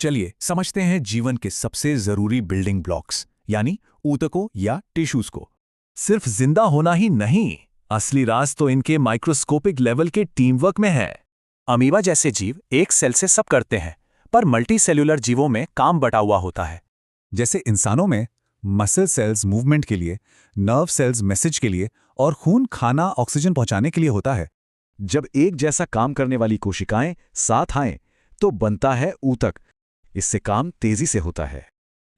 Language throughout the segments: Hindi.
चलिए समझते हैं जीवन के सबसे जरूरी बिल्डिंग ब्लॉक्स यानी ऊतकों या टिश्यूज को। सिर्फ जिंदा होना ही नहीं, असली राज तो इनके माइक्रोस्कोपिक लेवल के टीम वर्क में है। अमीबा जैसे जीव एक सेल से सब करते हैं, पर मल्टी सेल्यूलर जीवों में काम बटा हुआ होता है। जैसे इंसानों में मसल सेल्स मूवमेंट के लिए, नर्व सेल्स मैसेज के लिए और खून खाना ऑक्सीजन पहुंचाने के लिए होता है। जब एक जैसा काम करने वाली कोशिकाएं साथ आएं, तो बनता है ऊतक। इससे काम तेजी से होता है।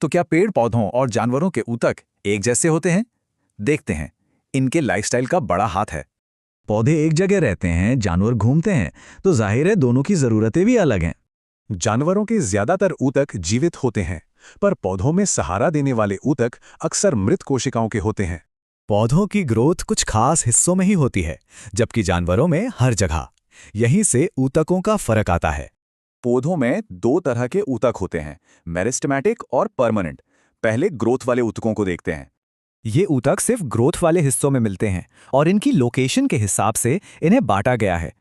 तो क्या पेड़ पौधों और जानवरों के ऊतक एक जैसे होते हैं? देखते हैं। इनके लाइफस्टाइल का बड़ा हाथ है। पौधे एक जगह रहते हैं, जानवर घूमते हैं, तो जाहिर है दोनों की जरूरतें भी अलग हैं। जानवरों के ज्यादातर ऊतक जीवित होते हैं, पर पौधों में सहारा देने वाले ऊतक अक्सर मृत कोशिकाओं के होते हैं। पौधों की ग्रोथ कुछ खास हिस्सों में ही होती है, जबकि जानवरों में हर जगह। यहीं से ऊतकों का फर्क आता है। पौधों में दो तरह के ऊतक होते हैं, मेरिस्टेमेटिक और परमानेंट। पहले ग्रोथ वाले ऊतकों को देखते हैं। ये ऊतक सिर्फ ग्रोथ वाले हिस्सों में मिलते हैं और इनकी लोकेशन के हिसाब से इन्हें बांटा गया है।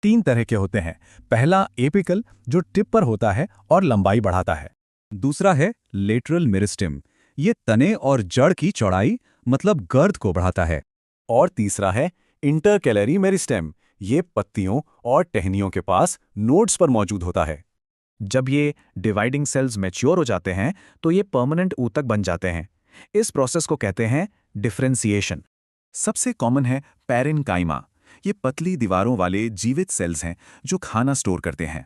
3 तरह के होते हैं। पहला एपिकल, जो टिप पर होता है और लंबाई बढ़ाता है। दूसरा है लेटरल मेरिस्टेम, ये तने और जड़ की चौड़ाई मतलब गर्द को बढ़ाता है। और तीसरा है इंटरकैलरी मेरिस्टेम, ये पत्तियों और टहनियों के पास नोड्स पर मौजूद होता है। जब ये डिवाइडिंग सेल्स मैच्योर हो जाते हैं तो ये परमानेंट ऊतक बन जाते हैं। इस प्रोसेस को कहते हैं डिफरेंशिएशन। सबसे कॉमन है पैरेन्काइमा। ये पतली दीवारों वाले जीवित सेल्स हैं जो खाना स्टोर करते हैं।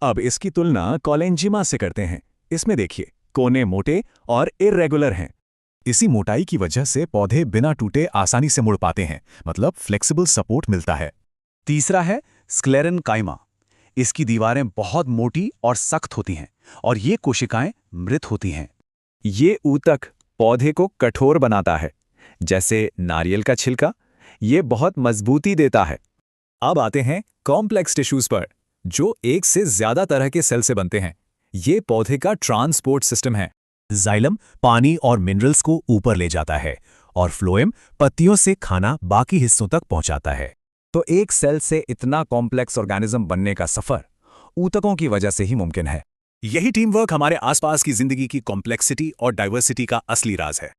अब इसकी तुलना कोलेंजिमा से करते हैं। इसमें देखिए, कोने मोटे और इर्रेगुलर हैं। इसी मोटाई की वजह से पौधे बिना टूटे आसानी से मुड़ पाते हैं, मतलब फ्लेक्सिबल सपोर्ट मिलता है। तीसरा है स्क्लेरेन्काइमा। इसकी दीवारें बहुत मोटी और सख्त होती हैं और ये कोशिकाएं मृत होती हैं। ये ऊतक पौधे को कठोर बनाता है, जैसे नारियल का छिलका। ये बहुत मजबूती देता है। अब आते हैं कॉम्प्लेक्स टिश्यूज पर, जो एक से ज्यादा तरह के सेल से बनते हैं। ये पौधे का ट्रांसपोर्ट सिस्टम है। जाइलम पानी और मिनरल्स को ऊपर ले जाता है और फ्लोएम पत्तियों से खाना बाकी हिस्सों तक पहुंचाता है। तो एक सेल से इतना कॉम्प्लेक्स ऑर्गेनिज्म बनने का सफर ऊतकों की वजह से ही मुमकिन है। यही टीम वर्क हमारे आसपास की जिंदगी की कॉम्प्लेक्सिटी और डाइवर्सिटी का असली राज है।